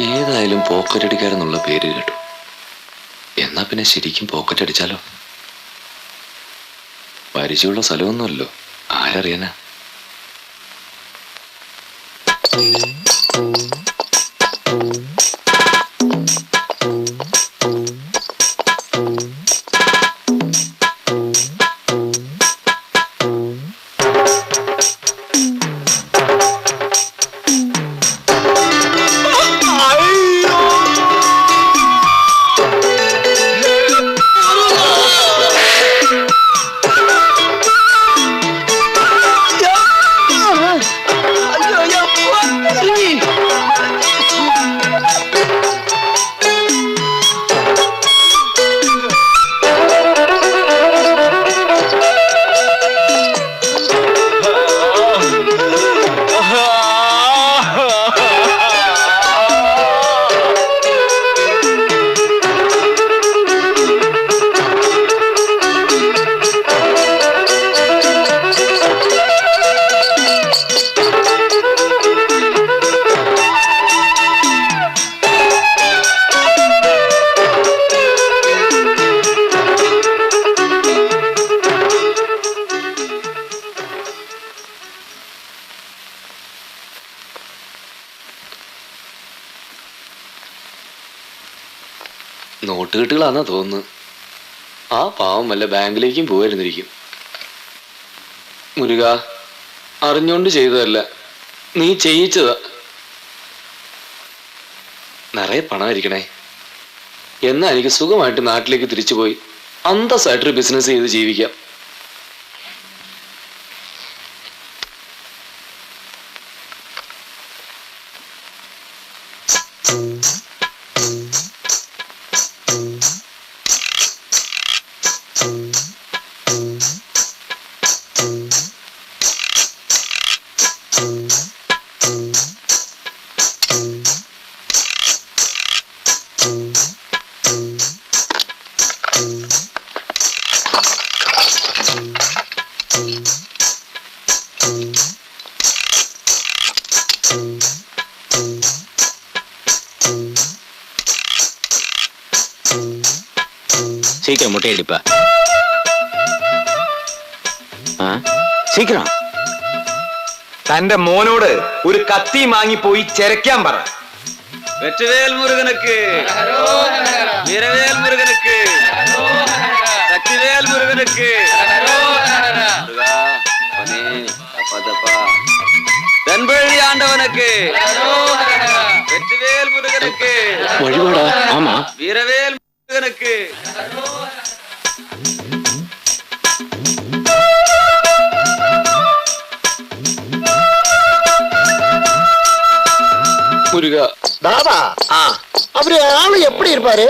ഏതായാലും പോക്കറ്റടിക്കാരെന്നുള്ള പേര് കേട്ടു. എന്നാ പിന്നെ ശരിക്കും പോക്കറ്റ് അടിച്ചാലോ? പരിചയമുള്ള സ്ഥലമൊന്നുമല്ലോ, ആരറിയാനാ? നോട്ടുകെട്ടുകളാന്നാ തോന്നുന്നു. ആ പാവം വല്ല ബാങ്കിലേക്കും പോയിരുന്നിരിക്കും. മുരുക, അറിഞ്ഞോണ്ട് ചെയ്തതല്ല, നീ ചെയ്യിച്ചതാ. നിറയെ പണമായിരിക്കണേ. എന്നാ എനിക്ക് സുഖമായിട്ട് നാട്ടിലേക്ക് തിരിച്ചുപോയി അന്തസ്സായിട്ടൊരു ബിസിനസ് ചെയ്ത് ജീവിക്കാം. சீக்கிரம் முட்டையடிப்பா. சீக்கிரம். തന്റെ മോനോട് ഒരു കത്തി വാങ്ങിപ്പോയി ചെരക്കാൻ പറ. വെച്ചുവേൽ മുരുകനുക്ക്, വീരവേൽ മുരുകനുക്ക്, ശക്തിവേൽ മുരുകനുക്ക്, தென்பழி ஆண்டவனுக்கு, வெற்றிவேல் முருகனுக்கு, ஆமா வீரவேல் முருகனுக்கு. മുരുക, ദാദാ, അവര് ആള് എപ്പടി ഇരുപ്പാര്?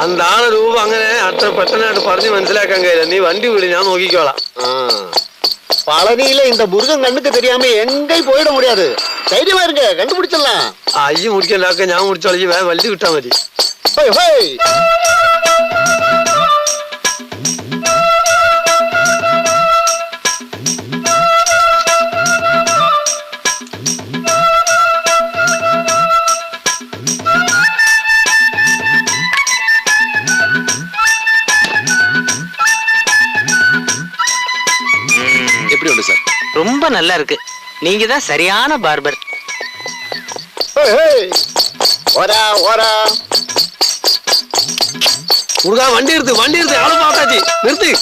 அந்த ஆளு ரூபம் അങ്ങനെ അത്ര പെട്ടെന്നായിട്ട് പറഞ്ഞു മനസ്സിലാക്കാൻ കഴിയില്ല. നീ വണ്ടി വിട്, ഞാൻ നോക്കിക്കോളാം. பழனியில இந்த முருகன் கண்ணுக்கு தெரியாம எங்கேயும் போயிட முடியாது. தைரியமா இருங்க, கண்டுபிடிச்சிடலாம். അയ്യ മുടിക്കലാക്ക, ഞാൻ മുടിച്ചോളി. വേറെ വണ്ടി വിട്ടാ മതി. ஹோய் ஹோய். எப்படி உண்டு சார்? ரொம்ப நல்லா இருக்கு. நீங்க தான் சரியான பார்பர். ஓரா ஓரா. മുരുകാ, വണ്ടി എടുത്ത്, വണ്ടി എടുത്ത്. ആള് പാട്ടാച്ചി നിർത്തി.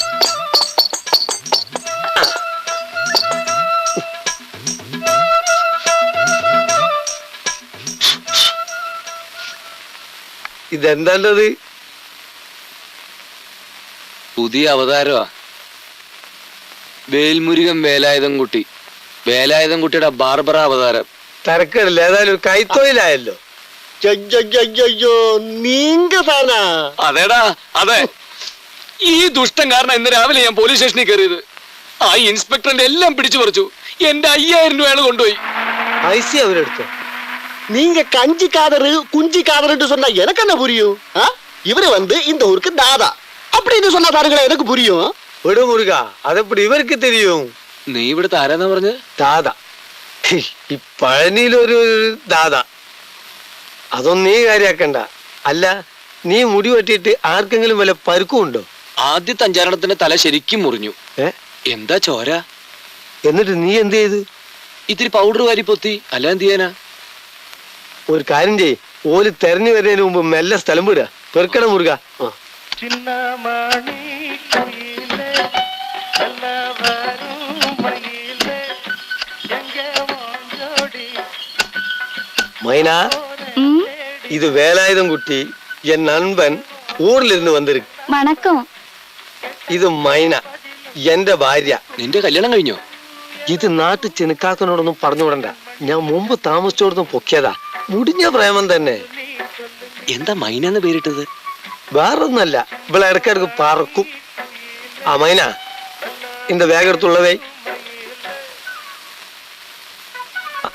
ഇതെന്താണ്ടത്? പുതിയ അവതാരമാ. വേൽമുരുകൻ വേലായുധൻകുട്ടി. വേലായുധൻകുട്ടിയുടെ ബാർബറ അവതാരം. തരക്കേടില്ല, ഏതായാലും ഒരു കൈത്തൊഴിലായല്ലോ. ஐயோ, நீங்க தானா? അതേടാ, അതെ. ഈ ദുഷ്ടൻ കാരണം ഇന്ന് രാവിലെ ഞാൻ പോലീസ് സ്റ്റേഷനിൽ കയറിയത്. ആ ഇൻസ്പെക്ടറിന്റെ എല്ലാം പിടിച്ചു പറിച്ചു. എന്റെ 5000 രൂപയാണ് കൊണ്ടുപോയി. ഐസി അവരെടുത്തോ? நீங்க கஞ்சி காதரு குஞ்சி காதருன்னு சொன்னா எனக்கு என்ன புரியும்? இவரு வந்து இந்த ஊருக்கு தாதா அப்படின்னு சொன்னா தாருங்களா எனக்கு புரியும். விடு முருகா, അതെപ്പടി ഇവർക്ക് தெரியும்? നീ ഇവിടുത്തെ ആരാന്നാ പറഞ്ഞത്? ദാദ. ഈ പഴനിയിലൊരു ദാദ. അതൊന്നും നീ കാര്യാക്കണ്ട. അല്ല, നീ മുടി വെട്ടിയിട്ട് ആർക്കെങ്കിലും വല്ല പരുക്കും ഉണ്ടോ? ആദ്യത്തെ 5-6 തല ശരിക്കും മുറിഞ്ഞു. എന്താ ചോര? എന്നിട്ട് നീ എന്ത് ചെയ്ത്? ഇത്തിരി പൗഡർ വാരി പൊത്തി, അല്ല എന്ത് ചെയ്യാനാ? ഒരു കാര്യം ചെയ്, ഓല് തെരഞ്ഞു വരുന്നതിന് മുമ്പ് മെല്ലെ സ്ഥലം വിടുക. പെറുക്കട മുറുക. மைனா, இது வேலாயுதம் குட்டி, என் நண்பன் ஊர்ல இருந்து வந்திருக்கு. வணக்கம். ഇത് മൈന, എന്റെ ഭാര്യ. നിന്റെ കല്യാണം കഴിഞ്ഞോ? ഇത് നാട്ടു ചെനുക്കാക്കനോടൊന്നും പറഞ്ഞു വിടണ്ട. ഞാൻ മുമ്പ് താമസിച്ചോടൊന്നും പൊക്കിയതാ. മുടിഞ്ഞ പ്രേമം തന്നെ. എന്താ മൈനെന്ന് പേരിട്ടത്? വേറൊന്നല്ല, ഇവിടെ ഇടക്കിടക്ക് പറക്കും. ആ മൈന, இந்த ബാഗ് എടുത്തുള്ളവേ.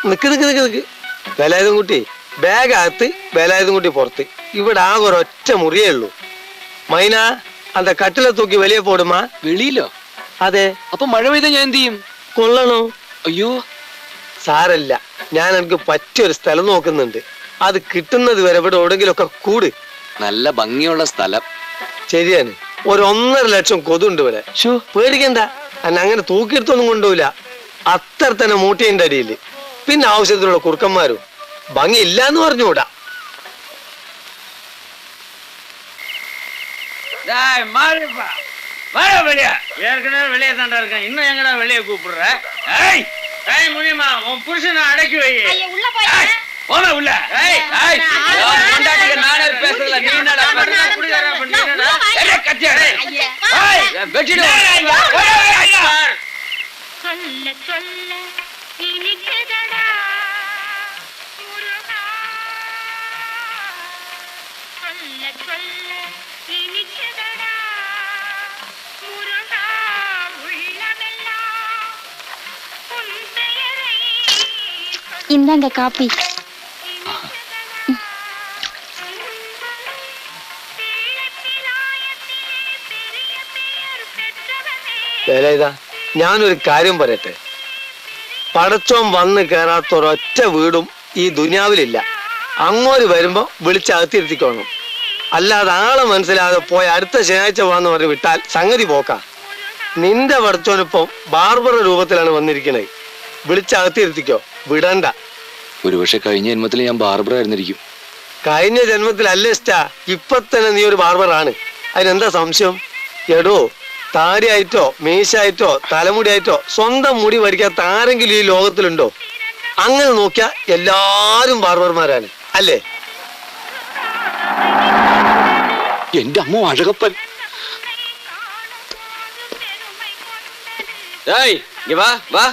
നിക്ക് നിക്ക് നിക്ക് നിക്ക്. വേലായുധം കുട്ടി, ബാഗ് അകത്ത്, വേലായുധം കുട്ടി പുറത്ത്. ഇവിടെ ആകെ ഒരൊറ്റ മുറിയേ ഉള്ളൂ. മൈന, அந்த കട്ടിലെ തൂക്കി വെളിയെ പോടുമാ. വെളിയിലോ? അതെ. അപ്പൊ മഴ പെയ്താ ഞാൻ എന്ത് ചെയ്യും? കൊള്ളണോ? അയ്യോ സാരല്ല, ഞാൻ എനിക്ക് പറ്റിയൊരു സ്ഥലം നോക്കുന്നുണ്ട്. അത് കിട്ടുന്നത് വരെ ഇവിടെ എവിടെങ്കിലും ഒക്കെ കൂട്. നല്ല ഭംഗിയുള്ള സ്ഥലം. ശരിയാണ്. 1.5 ലക്ഷം കൊതുണ്ട് ഇവിടെ. പേടിക്കണ്ട, അന്നെ അങ്ങനെ തൂക്കിയെടുത്തൊന്നും കൊണ്ടുപോയില്ല. അത്ര തന്നെ മൂട്ടിന്റെ അടിയില്. പിന്നെ ആവശ്യത്തിലുള്ള കുറുക്കന്മാരും. ഭംഗി ഇല്ലാന്ന് പറഞ്ഞുകൂടാ. ஏற்கனவே வெளியே தாண்டா இருக்கேன், இன்னும் எங்கடா வெளியே கூப்பிடுற? முடியுமா? உன் புருஷனை அடக்கி வை. போன உள்ள. நானே பேசல, நீ என்னடா இந்தாங்க காப்பி. വേലായുധ, ഞാനൊരു കാര്യം പറയട്ടെ. പടച്ചോൻ വന്ന് കയറാത്ത ഒരൊറ്റ വീടും ഈ ദുനിയാവിലില്ല. അങ്ങോട്ട് വരുമ്പോ വിളിച്ചകത്തിരുത്തിക്കോണം. അല്ലാതെ ആളെ മനസ്സിലാതെ പോയ അടുത്ത ശനിയാഴ്ച പോവാന്ന് പറഞ്ഞ് വിട്ടാൽ സംഗതി പോക്കാ. നിന്റെ പടച്ചോനിപ്പം ബാർബറ രൂപത്തിലാണ് വന്നിരിക്കണേ. വിളിച്ചകത്തിരുത്തിക്കോ, വിടണ്ട. ഒരുപക്ഷെ കഴിഞ്ഞ ജന്മത്തിൽ ഞാൻ ബാർബർ ആയിരുന്നിരിക്കും. കഴിഞ്ഞ ജന്മത്തിലല്ലേ ഇഷ്ടാ, ഇപ്പൊ തന്നെ നീ ഒരു ബാർബറാണ്. അതിനെന്താ സംശയം? എടോ, താടിയായിട്ടോ മീശായിട്ടോ തലമുടിയായിട്ടോ സ്വന്തം മുടി വടിക്കാത്ത ആരെങ്കിലും ഈ ലോകത്തിലുണ്ടോ? അങ്ങനെ നോക്കിയാ എല്ലാരും ബാർബർമാരാണ്, അല്ലേ? എന്റെ അമ്മ അഴകപ്പൻ. വാ വാ.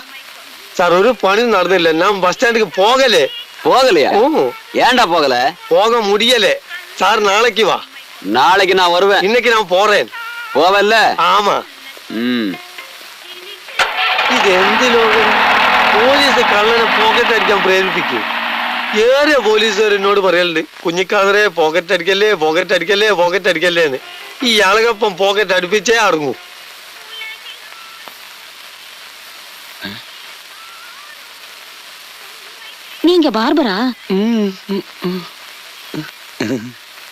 സാർ, ഒരു പണി നടന്നില്ല. ഞാൻ ബസ് സ്റ്റാൻഡിക്ക് പോകലേ. போகலையா? ஏன்டா போகல? போக முடியல சார். நாளைக்கு வா. நாளைக்கு நான் வருவேன். இன்னைக்கு நான் போறேன். போவல்ல? ஆமா. ഇത് എന്ത് ലോകം? പോലീസ് കള്ളനെ പോക്കറ്റ് അടിക്കാൻ പ്രേരിപ്പിക്കും. ഏറെ പോലീസുകാർ എന്നോട് പറയലുണ്ട്, കുഞ്ഞിക്കാതറെ പോക്കറ്റ് അടിക്കല്ലേ, പോക്കറ്റ് അടിക്കല്ലേ, പോക്കറ്റ് അടിക്കല്ലേ എന്ന്. ഈ ആളുകപ്പം പോക്കറ്റ് അടുപ്പിച്ചേ അടങ്ങൂ. நீங்க பார்பரா?